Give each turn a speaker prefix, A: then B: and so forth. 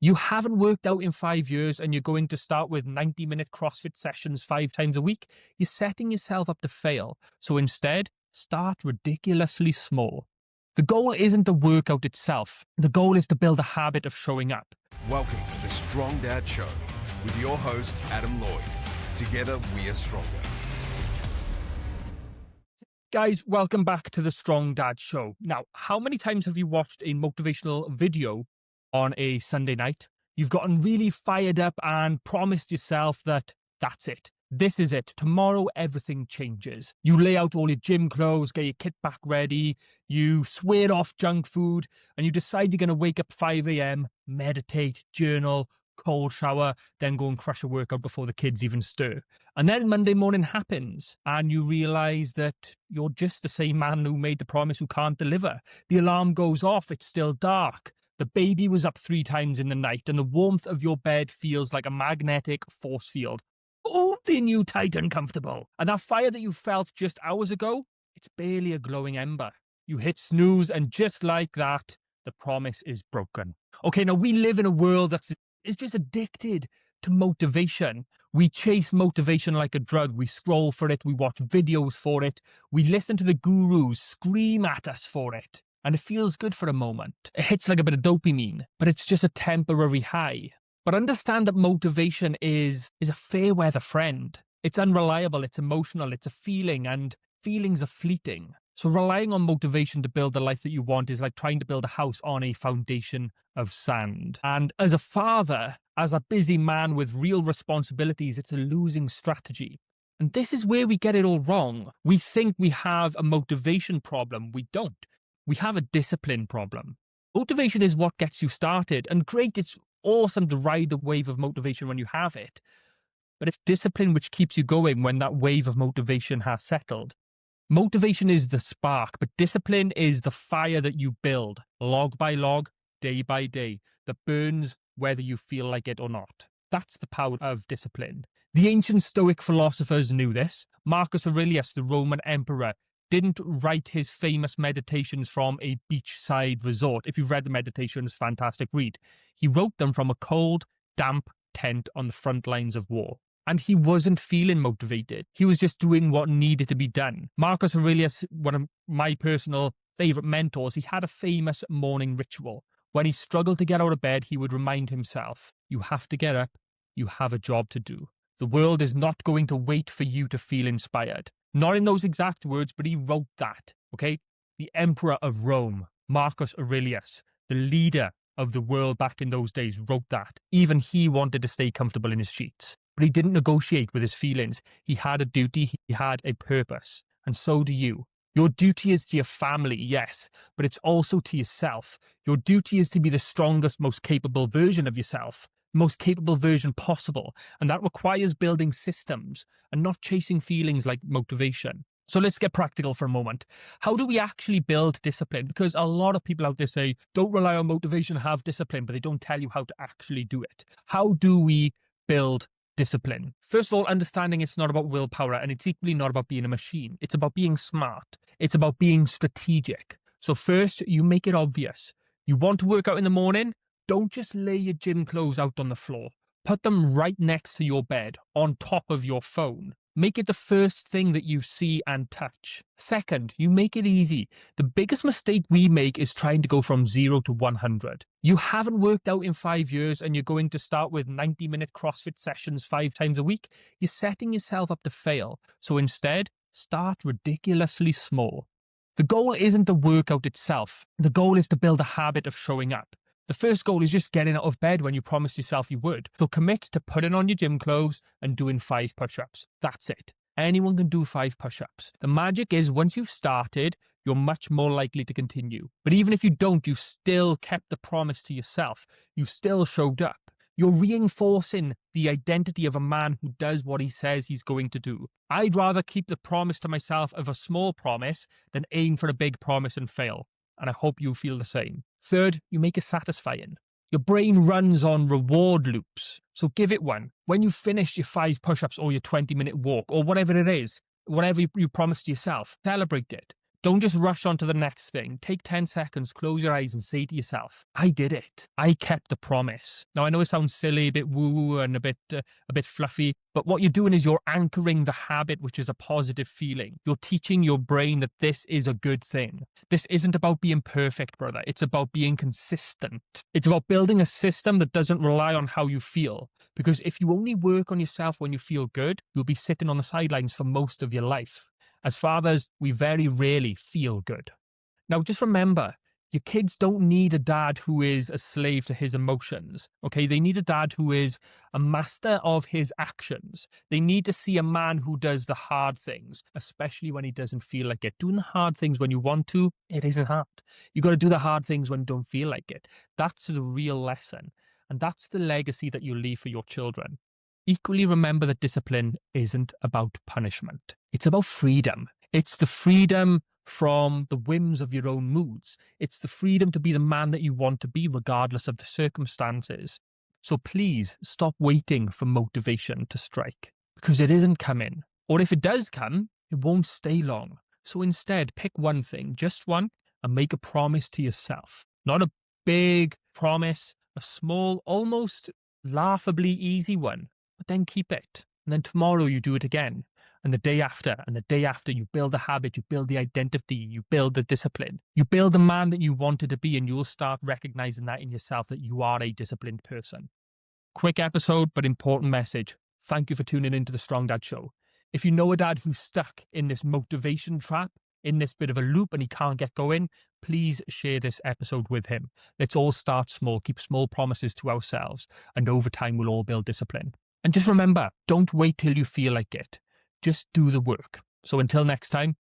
A: You haven't worked out in 5 years and you're going to start with 90-minute CrossFit sessions 5 times a week. You're setting yourself up to fail. So instead, start ridiculously small. The goal isn't the workout itself. The goal is to build a habit of showing up.
B: Welcome to the Strong Dad Show with your host, Adam Lloyd. Together, we are stronger.
A: Guys, welcome back to the Strong Dad Show. Now, how many times have you watched a motivational video on a Sunday night? You've gotten really fired up and promised yourself that that's it. This is it. Tomorrow, everything changes. You lay out all your gym clothes, get your kit back ready, you swear off junk food, and you decide you're going to wake up 5 a.m., meditate, journal, cold shower, then go and crush a workout before the kids even stir. And then Monday morning happens, and you realize that you're just the same man who made the promise who can't deliver. The alarm goes off, it's still dark. The baby was up 3 times in the night, and the warmth of your bed feels like a magnetic force field. Holding you tight and comfortable. And that fire that you felt just hours ago, it's barely a glowing ember. You hit snooze, and just like that, the promise is broken. Okay, now we live in a world that's just addicted to motivation. We chase motivation like a drug. We scroll for it. We watch videos for it. We listen to the gurus scream at us for it. And it feels good for a moment. It hits like a bit of dopamine, but it's just a temporary high. But understand that motivation is a fair weather friend. It's unreliable, it's emotional, it's a feeling, and feelings are fleeting. So relying on motivation to build the life that you want is like trying to build a house on a foundation of sand. And as a father, as a busy man with real responsibilities, it's a losing strategy. And this is where we get it all wrong. We think we have a motivation problem. We don't. We have a discipline problem. Motivation is what gets you started, and great, it's awesome to ride the wave of motivation when you have it. But it's discipline which keeps you going when that wave of motivation has settled. Motivation is the spark, but discipline is the fire that you build, log by log, day by day, that burns whether you feel like it or not. That's the power of discipline. The ancient Stoic philosophers knew this. Marcus Aurelius, the Roman emperor, didn't write his famous meditations from a beachside resort. If you've read the meditations, fantastic read. He wrote them from a cold, damp tent on the front lines of war. And he wasn't feeling motivated. He was just doing what needed to be done. Marcus Aurelius, one of my personal favorite mentors, he had a famous morning ritual. When he struggled to get out of bed, he would remind himself, you have to get up, you have a job to do. The world is not going to wait for you to feel inspired. Not in those exact words, but he wrote that, okay? The emperor of Rome, Marcus Aurelius, the leader of the world back in those days, wrote that. Even he wanted to stay comfortable in his sheets. But he didn't negotiate with his feelings. He had a duty, he had a purpose. And so do you. Your duty is to your family, yes, but it's also to yourself. Your duty is to be the strongest, most capable version of yourself. Most capable version possible, and that requires building systems and not chasing feelings like motivation. So let's get practical for a moment. How do we actually build discipline? Because a lot of people out there say, don't rely on motivation, have discipline, but they don't tell you how to actually do it. How do we build discipline? First of all, understanding it's not about willpower, and it's equally not about being a machine. It's about being smart. It's about being strategic. So first, you make it obvious. You want to work out in the morning? Don't just lay your gym clothes out on the floor. Put them right next to your bed, on top of your phone. Make it the first thing that you see and touch. Second, you make it easy. The biggest mistake we make is trying to go from 0 to 100. You haven't worked out in 5 years and you're going to start with 90-minute CrossFit sessions 5 times a week. You're setting yourself up to fail. So instead, start ridiculously small. The goal isn't the workout itself. The goal is to build a habit of showing up. The first goal is just getting out of bed when you promised yourself you would. So commit to putting on your gym clothes and doing 5 push-ups. That's it. Anyone can do 5 push-ups. The magic is once you've started, you're much more likely to continue. But even if you don't, you still kept the promise to yourself. You still showed up. You're reinforcing the identity of a man who does what he says he's going to do. I'd rather keep the promise to myself of a small promise than aim for a big promise and fail. And I hope you feel the same. Third, you make it satisfying. Your brain runs on reward loops, so give it one. When you finish your 5 push-ups or your 20-minute walk or whatever it is, whatever you promised yourself, celebrate it. Don't just rush on to the next thing. Take 10 seconds, close your eyes and say to yourself, I did it. I kept the promise. Now, I know it sounds silly, a bit woo-woo and a bit fluffy, but what you're doing is you're anchoring the habit, which is a positive feeling. You're teaching your brain that this is a good thing. This isn't about being perfect, brother. It's about being consistent. It's about building a system that doesn't rely on how you feel. Because if you only work on yourself when you feel good, you'll be sitting on the sidelines for most of your life. As fathers, we very rarely feel good. Now, just remember, your kids don't need a dad who is a slave to his emotions, okay? They need a dad who is a master of his actions. They need to see a man who does the hard things, especially when he doesn't feel like it. Doing the hard things when you want to, it isn't hard. You got to do the hard things when you don't feel like it. That's the real lesson. And that's the legacy that you leave for your children. Equally, remember that discipline isn't about punishment. It's about freedom. It's the freedom from the whims of your own moods. It's the freedom to be the man that you want to be, regardless of the circumstances. So please stop waiting for motivation to strike, because it isn't coming. Or if it does come, it won't stay long. So instead, pick one thing, just one, and make a promise to yourself. Not a big promise, a small, almost laughably easy one. But then keep it. And then tomorrow you do it again. And the day after, you build the habit, you build the identity, you build the discipline. You build the man that you wanted to be, and you'll start recognizing that in yourself, that you are a disciplined person. Quick episode, but important message. Thank you for tuning into the Strong Dad Show. If you know a dad who's stuck in this motivation trap, in this bit of a loop, and he can't get going, please share this episode with him. Let's all start small, keep small promises to ourselves, and over time we'll all build discipline. And just remember, don't wait till you feel like it. Just do the work. So until next time,